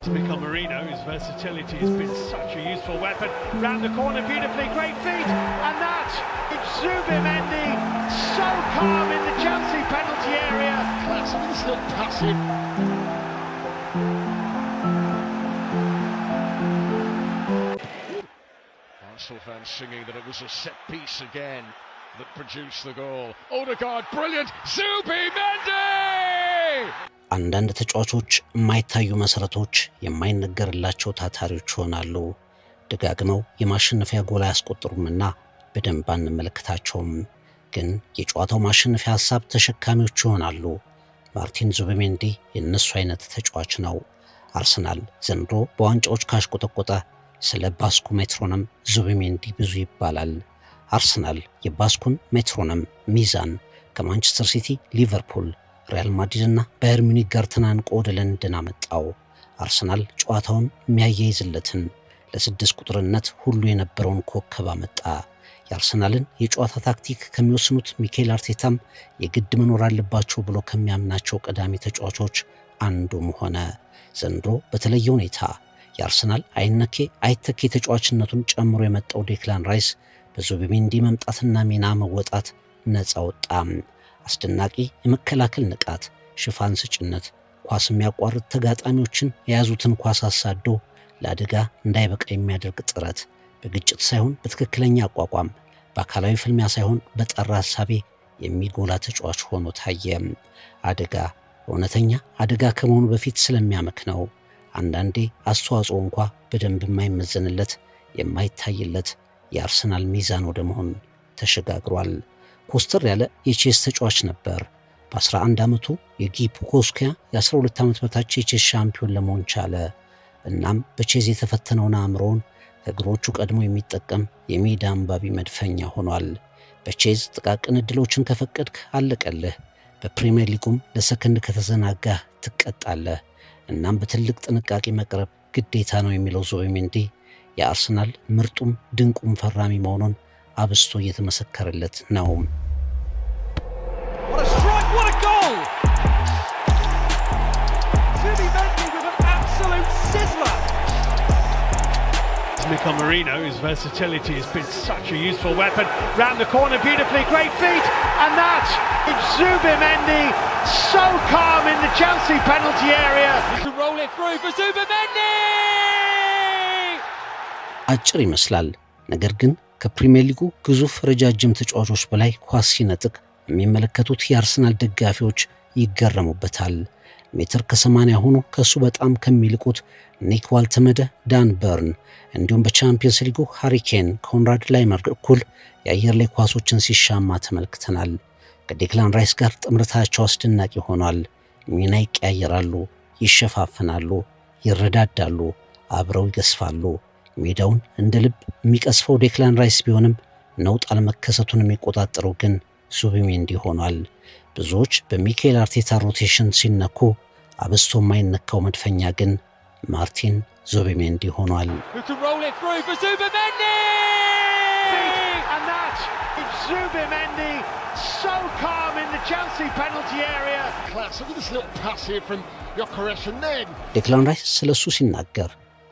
Mikel Merino, his versatility has been such a useful weapon. Round the corner beautifully, great feet, and that it's Zubimendi, so calm in the Chelsea penalty area. Class, I mean, this little passive. Arsenal fans singing that it was a set piece again that produced the goal. Odegaard, brilliant! Zubimendi! አንዳንድ ተጫዋቾች የማይታዩ መሰረቶች የማይነገርላቸው ታታሪዎች ይሆናሉ። ደጋግመው የማሸነፊያ ጎል አያስቆጥሩምና በደንብ አንመለከታቸውም። ግን የጨዋታው ማሸነፊያ ሐሳብ ተሸካሚዎች ይሆናሉ። ማርቲን ዙቢሜንዲ የነሱ አይነት ተጫዋች ነው። አርሰናል ዘንድሮ በዋንጫዎች ካሽቆጠቆጠ ስለ ባስኩ ሜትሮኖም ዙቢሜንዲ ብዙ ይባላል። አርሰናል የባስኩን ሜትሮኖም ሚዛን ከማንቸስተር ሲቲ፣ ሊቨርፑል፣ ሪያል ማድሪድ እና ባየር ሙኒክ ጋር ተናንቆ ወደ ለንደን አመጣው። አርሰናል ጨዋታውን የሚያያይዝለትን ለስድስት ቁጥርነት ሁሉ የነበረውን ኮከብ አመጣ። የአርሰናልን የጨዋታ ታክቲክ ከሚወስኑት ሚኬል አርቴታም የግድ መኖር አለባቸው ብሎ ከሚያምናቸው ቀዳሚ ተጫዋቾች አንዱም ሆነ። ዘንድሮ በተለየ ሁኔታ የአርሰናል አይተኬ ተጫዋችነቱን ጨምሮ የመጣው ዴክላን ራይስ በዙቢሜንዲ መምጣትና ሚና መወጣት ነፃ ወጣ። አስደናቂ የመከላከል ንቃት፣ ሽፋን ስጭነት፣ ኳስ የሚያቋርጥ ተጋጣሚዎችን የያዙትን ኳስ አሳዶ ለአደጋ እንዳይበቃ የሚያደርግ ጥረት፣ በግጭት ሳይሆን በትክክለኛ አቋቋም፣ በአካላዊ ፍልሚያ ሳይሆን በጠራ ሐሳቤ የሚጎላ ተጫዋች ሆኖ ታየ። አደጋ እውነተኛ አደጋ ከመሆኑ በፊት ስለሚያመክነው አንዳንዴ አስተዋጽኦ እንኳ በደንብ የማይመዘንለት የማይታይለት የአርሰናል ሚዛን ወደ መሆን ተሸጋግሯል። ኮስተር ያለ የቼስ ተጫዋች ነበር። በ11 ዓመቱ የጊፑኮስኪያ የ12 ዓመት በታች የቼስ ሻምፒዮን ለመሆን ቻለ። እናም በቼዝ የተፈተነውን አእምሮውን ከእግሮቹ ቀድሞ የሚጠቀም የሜዳ አንባቢ መድፈኛ ሆኗል። በቼዝ ጥቃቅን ዕድሎችን ከፈቀድክ አለቀልህ። በፕሪሚየር ሊጉም ለሰከንድ ከተዘናጋህ ትቀጣለህ። እናም በትልቅ ጥንቃቄ መቅረብ ግዴታ ነው የሚለው ዙቢሜንዲ የአርሰናል ምርጡም ድንቁም ፈራሚ መሆኑን አብስቶ እየተመሰከረለት ነው። What a strike, what a goal! Zubimendi with an absolute sizzler. Mikel Merino, his versatility has been such a useful weapon. Round the corner beautifully, great feet, and that it's Zubimendi, so calm in the Chelsea penalty area. To roll it through for Zubimendi! አጭር ይመስላል፣ ነገር ግን ከፕሪሚየር ሊጉ ግዙፍ ረጃጅም ተጫዋቾች በላይ ኳስ ሲነጥቅ የሚመለከቱት የአርሰናል ደጋፊዎች ይገረሙበታል። ሜትር ከ80 ሆኖ ከሱ በጣም ከሚልቁት ኒክ ዋልተመደ፣ ዳን በርን እንዲሁም በቻምፒየንስ ሊጉ ሃሪኬን ኮንራድ ላይመር እኩል የአየር ላይ ኳሶችን ሲሻማ ተመልክተናል። ከዴክላን ራይስ ጋር ጥምረታቸው አስደናቂ ሆኗል። ሚና ይቀያየራሉ፣ ይሸፋፈናሉ፣ ይረዳዳሉ፣ አብረው ይገስፋሉ። ሜዳውን እንደ ልብ የሚቀስፈው ዴክላን ራይስ ቢሆንም ነውጥ አለመከሰቱን የሚቆጣጠረው ግን ዙቢሜንዲ ሆኗል። ብዙዎች በሚኬል አርቴታ ሮቴሽን ሲነኩ አብስቶ የማይነካው መድፈኛ ግን ማርቲን ዙቢሜንዲ ሆኗል። ዴክላን ራይስ ስለሱ ሲናገር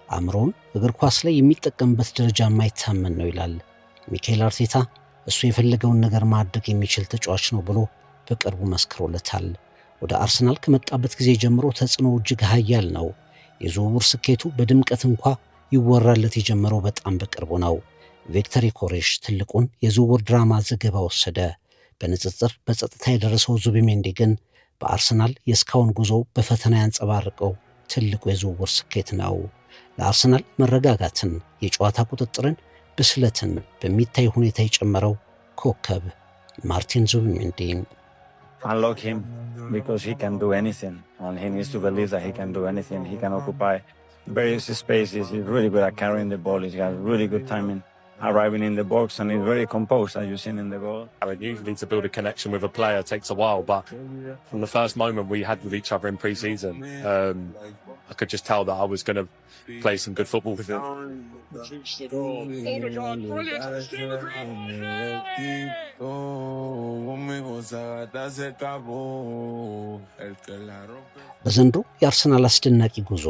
አእምሮውን እግር ኳስ ላይ የሚጠቀምበት ደረጃ የማይታመን ነው ይላል። ሚኬል አርቴታ እሱ የፈለገውን ነገር ማድረግ የሚችል ተጫዋች ነው ብሎ በቅርቡ መስክሮለታል። ወደ አርሰናል ከመጣበት ጊዜ ጀምሮ ተጽዕኖ እጅግ ኃያል ነው። የዝውውር ስኬቱ በድምቀት እንኳ ይወራለት የጀመረው በጣም በቅርቡ ነው። ቪክተር ኮሬሽ ትልቁን የዝውውር ድራማ ዘገባ ወሰደ። በንጽጽር በጸጥታ የደረሰው ዙቢሜንዲ ግን በአርሰናል የእስካሁን ጉዞ በፈተና ያንጸባረቀው ትልቁ የዝውውር ስኬት ነው። ለአርሰናል መረጋጋትን፣ የጨዋታ ቁጥጥርን፣ ብስለትን በሚታይ ሁኔታ የጨመረው ኮከብ ማርቲን ዙቢሜንዲ unlock him because he can do anything and he needs to believe that he can do anything. He can occupy various spaces. He's really good at carrying the ball. He has really good timing arriving in the box and he's very composed as you've seen in the goal. Usually to build a connection with a player takes a while, but from the first moment we had with each other in pre-season, I could just tell that I was going to play some good football with him. Odegaard, brilliant! በዘንድሮ የአርሰናል አስደናቂ ጉዞ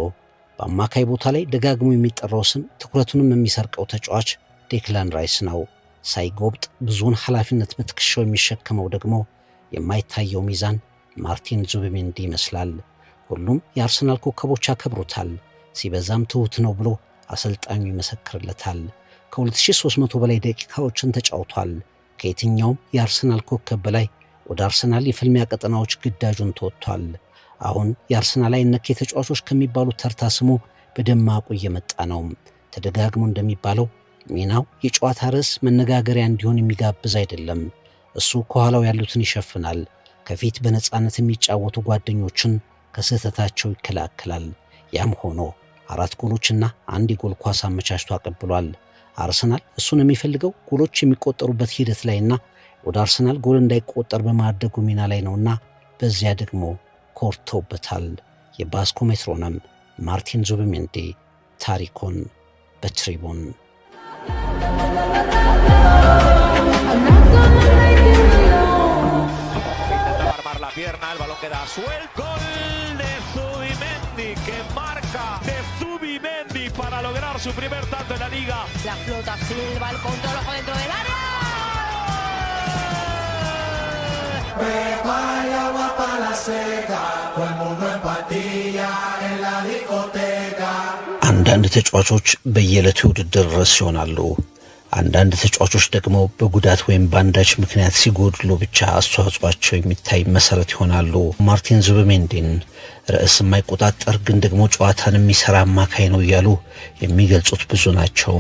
በአማካይ ቦታ ላይ ደጋግሞ የሚጠራው ስም ትኩረቱንም የሚሰርቀው ተጫዋች ዴክላን ራይስ ነው። ሳይጎብጥ ብዙውን ኃላፊነት በትከሻው የሚሸከመው ደግሞ የማይታየው ሚዛን ማርቲን ዙቢሜንዲ ይመስላል። ሁሉም የአርሰናል ኮከቦች ያከብሩታል። ሲበዛም ትሁት ነው ብሎ አሰልጣኙ ይመሰክርለታል። ከ2300 በላይ ደቂቃዎችን ተጫውቷል። ከየትኛውም የአርሰናል ኮከብ በላይ ወደ አርሰናል የፍልሚያ ቀጠናዎች ግዳጁን ተወጥቷል። አሁን የአርሰናል አይነኬ ተጫዋቾች ከሚባሉት ተርታ ስሙ በደማቁ እየመጣ ነው። ተደጋግሞ እንደሚባለው ሚናው የጨዋታ ርዕስ መነጋገሪያ እንዲሆን የሚጋብዝ አይደለም። እሱ ከኋላው ያሉትን ይሸፍናል። ከፊት በነፃነት የሚጫወቱ ጓደኞችን ከስህተታቸው ይከላከላል። ያም ሆኖ 4 ጎሎችና 1 የጎል ኳስ አመቻችቶ አቀብሏል። አርሰናል እሱን የሚፈልገው ጎሎች የሚቆጠሩበት ሂደት ላይና ወደ አርሰናል ጎል እንዳይቆጠር በማድረጉ ሚና ላይ ነውና በዚያ ደግሞ ኮርተውበታል። የባስኮ ሜትሮኖም ማርቲን ዙቢሜንዲ ታሪኩን በትሪቡን el balón queda suelto. Gol de Zubimendi que marca de Zubimendi para lograr su primer tanto en la liga. La flota Silva, el control ojo dentro del área. Vaya va para la seca, todo el mundo en patilla en la discoteca. አንዳንድ ተጫዋቾች በየዕለቱ ውድድር ርዕስ ይሆናሉ። አንዳንድ ተጫዋቾች ደግሞ በጉዳት ወይም ባንዳች ምክንያት ሲጎድሉ ብቻ አስተዋጽኦአቸው የሚታይ መሰረት ይሆናሉ። ማርቲን ዙቢሜንዲን ርዕስ የማይቆጣጠር ግን ደግሞ ጨዋታን የሚሰራ አማካይ ነው እያሉ የሚገልጹት ብዙ ናቸው።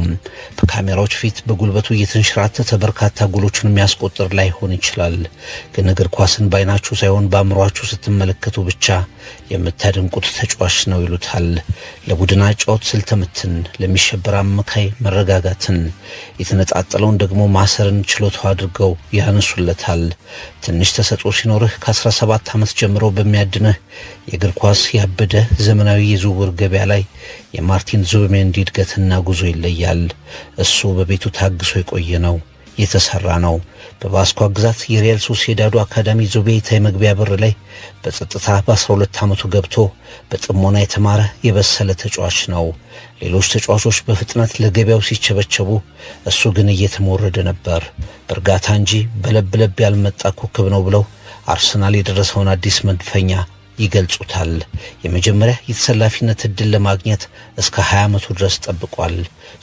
በካሜራዎች ፊት በጉልበቱ እየተንሸራተተ በርካታ ጎሎችን የሚያስቆጥር ላይሆን ይችላል። ግን እግር ኳስን ባይናችሁ ሳይሆን በአእምሯችሁ ስትመለከቱ ብቻ የምታደንቁት ተጫዋች ነው ይሉታል። ለቡድን አጨዋወት ስልተ ምትን፣ ለሚሸበር አማካይ መረጋጋትን፣ የተነጣጠለውን ደግሞ ማሰርን ችሎታው አድርገው ያነሱለታል። ትንሽ ተሰጥኦ ሲኖርህ ከ17 ዓመት ጀምሮ በሚያድንህ የእግር ኳስ ያበደ ዘመናዊ የዝውውር ገበያ ላይ የማርቲን ዙቢሜንዲ እድገትና ጉዞ ይለያል። እሱ በቤቱ ታግሶ የቆየ ነው፣ የተሰራ ነው። በባስኮ ግዛት የሪያል ሶሲዳዱ አካዳሚ ዙቤታ የመግቢያ በር ላይ በጸጥታ በ12 ዓመቱ ገብቶ በጥሞና የተማረ የበሰለ ተጫዋች ነው። ሌሎች ተጫዋቾች በፍጥነት ለገበያው ሲቸበቸቡ፣ እሱ ግን እየተሞረደ ነበር። በእርጋታ እንጂ በለብለብ ያልመጣ ኮከብ ነው ብለው አርሰናል የደረሰውን አዲስ መድፈኛ ይገልጹታል። የመጀመሪያ የተሰላፊነት እድል ለማግኘት እስከ 20 ዓመቱ ድረስ ጠብቋል።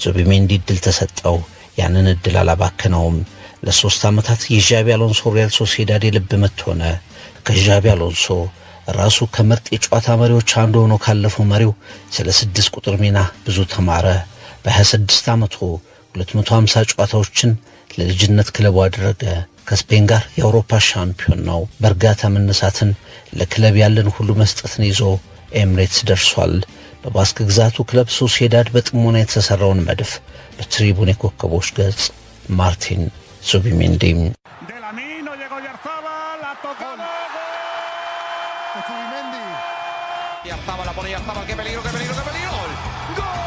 ዙቢሜንዲ እድል ተሰጠው። ያንን እድል አላባከነውም። ለ3 ዓመታት የዣቢ አሎንሶ ሪያል ሶሲዳድ የልብ ምት ሆነ። ከዣቢ አሎንሶ ራሱ ከምርጥ የጨዋታ መሪዎች አንዱ ሆኖ ካለፈው መሪው ስለ 6 ቁጥር ሚና ብዙ ተማረ። በ26 ዓመቱ 250 ጨዋታዎችን ለልጅነት ክለቡ አደረገ። ከስፔን ጋር የአውሮፓ ሻምፒዮን ነው። በእርጋታ መነሳትን፣ ለክለብ ያለን ሁሉ መስጠትን ይዞ ኤምሬትስ ደርሷል። በባስክ ግዛቱ ክለብ ሶሲዳድ በጥሞና የተሰራውን መድፍ በትሪቡን የኮከቦች ገጽ ማርቲን ዙቢሜንዲ La pone Yarzabal, qué peligro, qué peligro, qué peligro. ¡Gol!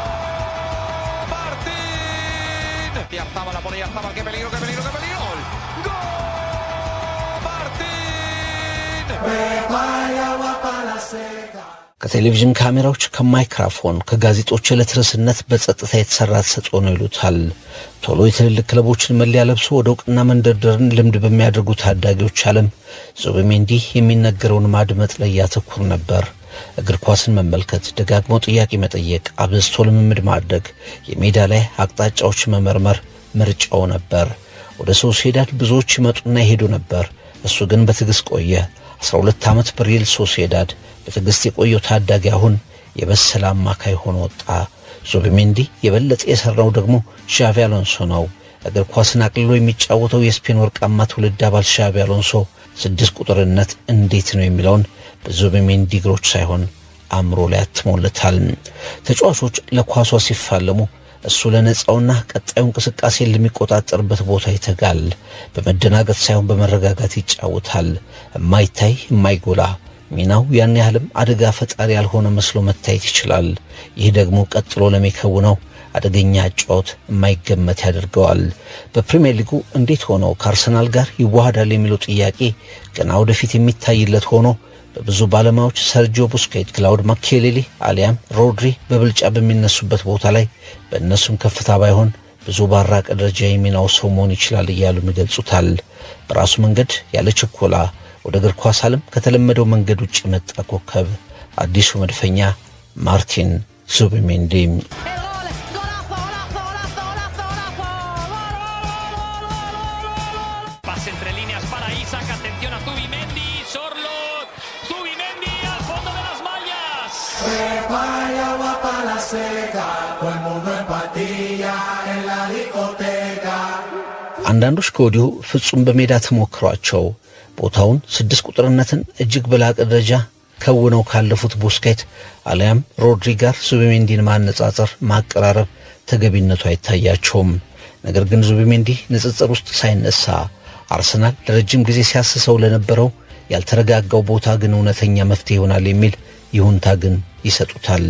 ¡Martín! Yarzabal, la pone Yarzabal, qué peligro, qué peligro, qué peligro. ¡Gol! ¡Martín! Vaya va para la seca. ከቴሌቪዥን ካሜራዎች፣ ከማይክሮፎን፣ ከጋዜጦች ዕለት ርዕስነት በጸጥታ የተሰራ ተሰጥኦ ነው ይሉታል። ቶሎ የትልልቅ ክለቦችን መለያ ለብሶ ወደ እውቅና መንደርደርን ልምድ በሚያደርጉ ታዳጊዎች ዓለም ዙቢሜንዲ የሚነገረውን ማድመጥ ላይ ያተኩር ነበር። እግር ኳስን መመልከት፣ ደጋግሞ ጥያቄ መጠየቅ፣ አብዝቶ ልምምድ ማድረግ፣ የሜዳ ላይ አቅጣጫዎች መመርመር ምርጫው ነበር። ወደ ሶሲዳድ ብዙዎች ይመጡና ይሄዱ ነበር። እሱ ግን በትዕግስት ቆየ። 12 ዓመት በሪያል ሶሲዳድ በትዕግስት የቆየው ታዳጊ አሁን የበሰለ አማካይ ሆኖ ወጣ። ዙቢሜንዲ የበለጠ የሰራው ደግሞ ዣቪ አሎንሶ ነው። እግር ኳስን አቅልሎ የሚጫወተው የስፔን ወርቃማ ትውልድ አባል ዣቪ አሎንሶ 6 ቁጥርነት እንዴት ነው የሚለውን በዙቢሜንዲ እግሮች ሳይሆን አእምሮ ላይ አትሞለታል። ተጫዋቾች ለኳሷ ሲፋለሙ እሱ ለነጻውና ቀጣዩ እንቅስቃሴ ለሚቆጣጠርበት ቦታ ይተጋል። በመደናገጥ ሳይሆን በመረጋጋት ይጫወታል። የማይታይ የማይጎላ ሚናው ያን ያህልም አደጋ ፈጣሪ ያልሆነ መስሎ መታየት ይችላል። ይህ ደግሞ ቀጥሎ ለሚከውነው አደገኛ አጫወት የማይገመት ያደርገዋል። በፕሪሚየር ሊጉ እንዴት ሆኖ ከአርሰናል ጋር ይዋሃዳል የሚለው ጥያቄ ገና ወደፊት የሚታይለት ሆኖ በብዙ ባለሙያዎች ሰርጂዮ ቡስኬት፣ ክላውድ ማኬሌሊ አሊያም ሮድሪ በብልጫ በሚነሱበት ቦታ ላይ በእነሱም ከፍታ ባይሆን ብዙ ባራቀ ደረጃ የሚናው ሰው መሆን ይችላል እያሉ ይገልጹታል። በራሱ መንገድ ያለ ችኮላ ወደ እግር ኳስ ዓለም ከተለመደው መንገድ ውጭ የመጣ ኮከብ አዲሱ መድፈኛ ማርቲን ዙቢሜንዲ። አንዳንዶች ከወዲሁ ፍጹም በሜዳ ተሞክሯቸው ቦታውን 6 ቁጥርነትን እጅግ በላቀ ደረጃ ከውነው ካለፉት ቡስኬት አሊያም ሮድሪ ጋር ዙቢሜንዲን ማነጻጸር ማቀራረብ ተገቢነቱ አይታያቸውም። ነገር ግን ዙቢሜንዲ ንጽጽር ውስጥ ሳይነሳ አርሰናል ለረጅም ጊዜ ሲያስሰው ለነበረው ያልተረጋጋው ቦታ ግን እውነተኛ መፍትሄ ይሆናል የሚል ይሁንታ ግን ይሰጡታል።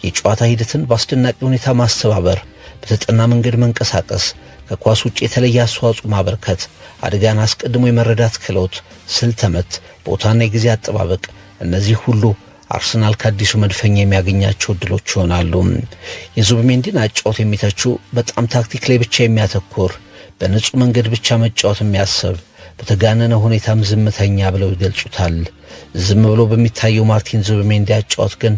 የጨዋታ ሂደትን በአስደናቂ ሁኔታ ማስተባበር፣ በተጠና መንገድ መንቀሳቀስ፣ ከኳስ ውጭ የተለየ አስተዋጽኦ ማበርከት፣ አደጋን አስቀድሞ የመረዳት ክህሎት፣ ስልተመት፣ ቦታና የጊዜ አጠባበቅ፣ እነዚህ ሁሉ አርሰናል ከአዲሱ መድፈኛ የሚያገኛቸው እድሎች ይሆናሉ። የዙቢሜንዲን አጫወት የሚተቹ በጣም ታክቲክ ላይ ብቻ የሚያተኩር በንጹህ መንገድ ብቻ መጫወት የሚያስብ በተጋነነ ሁኔታም ዝምተኛ ብለው ይገልጹታል። ዝም ብሎ በሚታየው ማርቲን ዙቢሜንዲ አጫወት ግን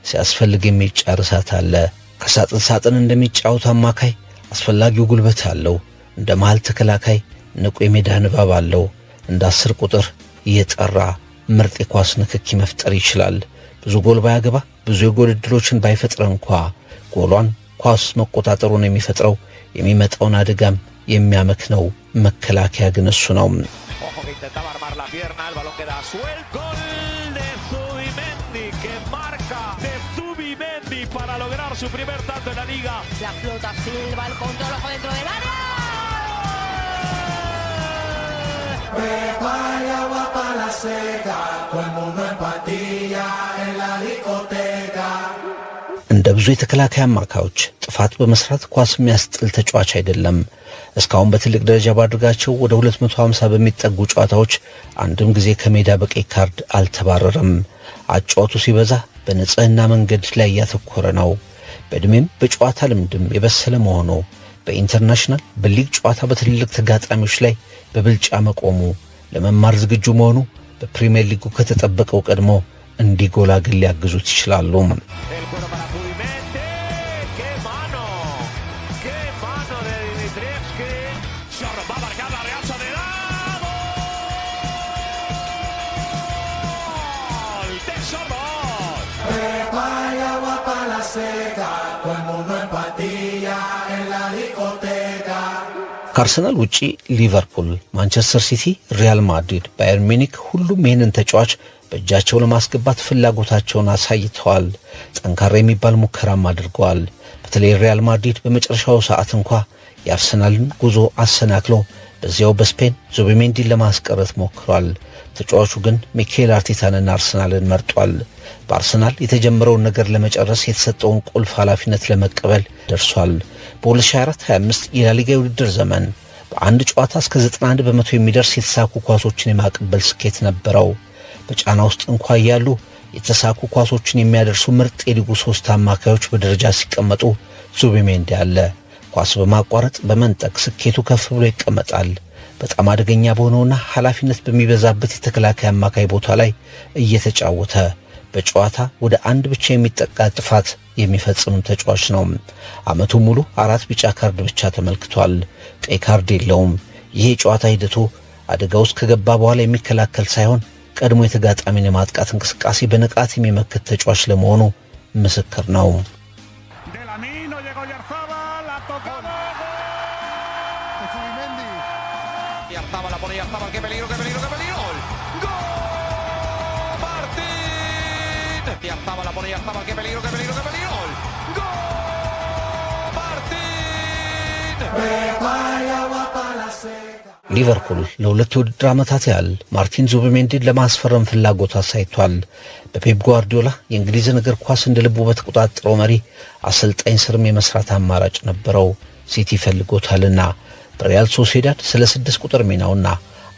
ሲያስፈልግ የሚጫርሳት አለ። ከሳጥን ሳጥን እንደሚጫወት አማካይ አስፈላጊው ጉልበት አለው። እንደ መሃል ተከላካይ ንቁ የሜዳ ንባብ አለው። እንደ 10 ቁጥር እየጠራ ምርጥ የኳስ ንክኪ መፍጠር ይችላል። ብዙ ጎል ባያገባ ብዙ የጎል ዕድሎችን ባይፈጥር እንኳ ጎሏን ኳስ መቆጣጠሩን የሚፈጥረው የሚመጣውን አደጋም የሚያመክነው መከላከያ ግን እሱ ነው። Para lograr su primer tanto en la liga. La flota Silva, el control ojo dentro del área. Prepara agua para la seca, todo el mundo en patilla en la discoteca. እንደ ብዙ የተከላካይ አማካዮች ጥፋት በመስራት ኳስ የሚያስጥል ተጫዋች አይደለም። እስካሁን በትልቅ ደረጃ ባድርጋቸው ወደ 250 በሚጠጉ ጨዋታዎች አንድም ጊዜ ከሜዳ በቀይ ካርድ አልተባረረም። አጫወቱ ሲበዛ በንጽህና መንገድ ላይ ያተኮረ ነው። በእድሜም በጨዋታ ልምድም የበሰለ መሆኑ በኢንተርናሽናል በሊግ ጨዋታ በትልልቅ ተጋጣሚዎች ላይ በብልጫ መቆሙ ለመማር ዝግጁ መሆኑ በፕሪሚየር ሊጉ ከተጠበቀው ቀድሞ እንዲጎላ ግን ሊያግዙት ይችላሉ። ከአርሰናል ውጪ ሊቨርፑል፣ ማንቸስተር ሲቲ፣ ሪያል ማድሪድ፣ ባየር ሚኒክ ሁሉም ይህንን ተጫዋች በእጃቸው ለማስገባት ፍላጎታቸውን አሳይተዋል። ጠንካራ የሚባል ሙከራም አድርገዋል። በተለይ ሪያል ማድሪድ በመጨረሻው ሰዓት እንኳ የአርሰናልን ጉዞ አሰናክሎ በዚያው በስፔን ዙቢሜንዲን ለማስቀረት ሞክሯል። ተጫዋቹ ግን ሚኬል አርቴታንና አርሰናልን መርጧል። በአርሰናል የተጀመረውን ነገር ለመጨረስ የተሰጠውን ቁልፍ ኃላፊነት ለመቀበል ደርሷል። በ2024-25 የላሊጋ የውድድር ዘመን በአንድ ጨዋታ እስከ 91 በመቶ የሚደርስ የተሳኩ ኳሶችን የማቀበል ስኬት ነበረው። በጫና ውስጥ እንኳ ያሉ የተሳኩ ኳሶችን የሚያደርሱ ምርጥ የሊጉ 3 አማካዮች በደረጃ ሲቀመጡ ዙቢሜንዲ አለ። ኳስ በማቋረጥ በመንጠቅ ስኬቱ ከፍ ብሎ ይቀመጣል። በጣም አደገኛ በሆነውና ኃላፊነት በሚበዛበት የተከላካይ አማካይ ቦታ ላይ እየተጫወተ በጨዋታ ወደ አንድ ብቻ የሚጠቃ ጥፋት የሚፈጽም ተጫዋች ነው። ዓመቱን ሙሉ 4 ቢጫ ካርድ ብቻ ተመልክቷል። ቀይ ካርድ የለውም። ይህ የጨዋታ ሂደቱ አደጋ ውስጥ ከገባ በኋላ የሚከላከል ሳይሆን ቀድሞ የተጋጣሚን የማጥቃት እንቅስቃሴ በንቃት የሚመክት ተጫዋች ለመሆኑ ምስክር ነው። ሊቨርፑል ለ2 የውድድር ዓመታት ያህል ማርቲን ዙቢሜንዲን ለማስፈረም ፍላጎት አሳይቷል። በፔፕ ጓርዲዮላ የእንግሊዝን እግር ኳስ እንደ ልቡ በተቆጣጠረው መሪ አሰልጣኝ ስርም የመስራት አማራጭ ነበረው። ሲቲ ፈልጎታልና በሪያል ሶሴዳድ ስለ 6 ቁጥር ሚናውና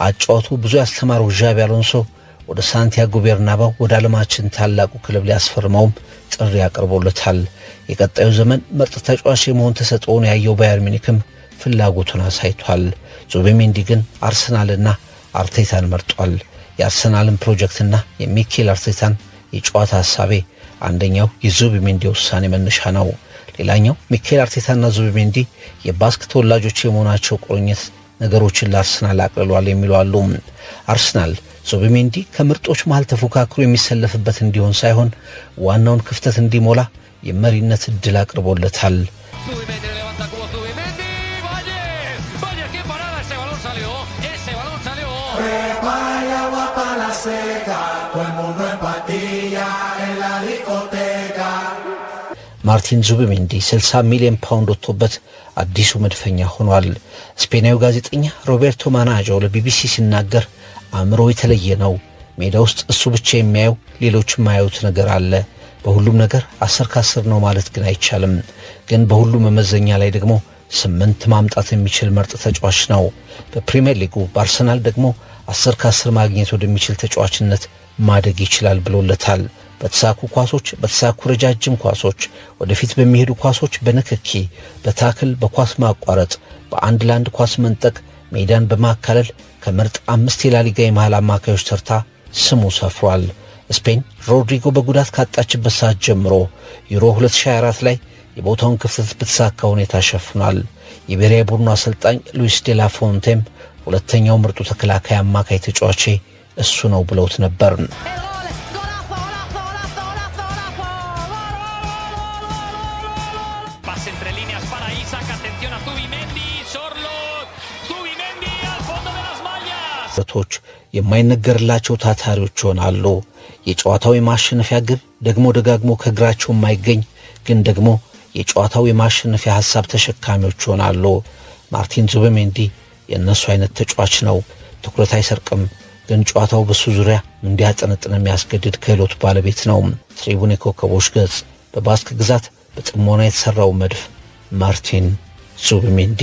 አጫወቱ ብዙ ያስተማረው ዣቢ አሎንሶ ወደ ሳንቲያጎ ቤርናባው ወደ ዓለማችን ታላቁ ክለብ ሊያስፈርመውም ጥሪ አቅርቦለታል። የቀጣዩ ዘመን ምርጥ ተጫዋች የመሆን ተሰጥኦውን ያየው ባየር ሚኒክም ፍላጎቱን አሳይቷል። ዙቢሜንዲ ግን አርሰናልና አርቴታን መርጧል። የአርሰናልን ፕሮጀክትና የሚኬል አርቴታን የጨዋታ ሐሳቤ አንደኛው የዙቢሜንዲ ውሳኔ መነሻ ነው። ሌላኛው ሚኬል አርቴታና ዙቢሜንዲ የባስክ ተወላጆች የመሆናቸው ቁርኝት ነገሮችን ለአርሰናል አቅልሏል የሚሉ አሉ። አርሰናል ዙቢሜንዲ ከምርጦች መሃል ተፎካክሮ የሚሰለፍበት እንዲሆን ሳይሆን ዋናውን ክፍተት እንዲሞላ የመሪነት እድል አቅርቦለታል። ማርቲን ዙቢሜንዲ 60 ሚሊዮን ፓውንድ ወጥቶበት አዲሱ መድፈኛ ሆኗል። ስፔናዊ ጋዜጠኛ ሮቤርቶ ማናጆ ለቢቢሲ ሲናገር አእምሮ የተለየ ነው። ሜዳ ውስጥ እሱ ብቻ የሚያየው ሌሎች የማያዩት ነገር አለ። በሁሉም ነገር 10 ከ10 ነው ማለት ግን አይቻልም። ግን በሁሉም መመዘኛ ላይ ደግሞ 8 ማምጣት የሚችል ምርጥ ተጫዋች ነው። በፕሪሚየር ሊጉ በአርሰናል ደግሞ 10 ከ10 ማግኘት ወደሚችል ተጫዋችነት ማደግ ይችላል ብሎለታል። በተሳኩ ኳሶች፣ በተሳኩ ረጃጅም ኳሶች፣ ወደፊት በሚሄዱ ኳሶች፣ በንክኪ፣ በታክል፣ በኳስ ማቋረጥ፣ በአንድ ለአንድ ኳስ መንጠቅ፣ ሜዳን በማካለል ከምርጥ 5 የላሊጋ የመሃል አማካዮች ተርታ ስሙ ሰፍሯል። ስፔን ሮድሪጎ በጉዳት ካጣችበት ሰዓት ጀምሮ ዩሮ 2024 ላይ የቦታውን ክፍተት በተሳካ ሁኔታ ሸፍኗል። የብሔራዊ ቡድኑ አሰልጣኝ ሉዊስ ዴላ ፎንቴም ሁለተኛው ምርጡ ተከላካይ አማካይ ተጫዋቼ እሱ ነው ብለውት ነበር። ቶች የማይነገርላቸው ታታሪዎች ይሆናሉ። የጨዋታው የማሸነፊያ ግብ ደግሞ ደጋግሞ ከእግራቸው የማይገኝ ግን ደግሞ የጨዋታው የማሸነፊያ ሐሳብ ተሸካሚዎች ይሆናሉ። ማርቲን ዙቢሜንዲ የእነሱ አይነት ተጫዋች ነው። ትኩረት አይሰርቅም፣ ግን ጨዋታው በሱ ዙሪያ እንዲያጠነጥን የሚያስገድድ ክህሎት ባለቤት ነው። ትሪቡን የኮከቦች ገጽ በባስክ ግዛት በጥሞና የተሰራው መድፍ ማርቲን ዙቢሜንዲ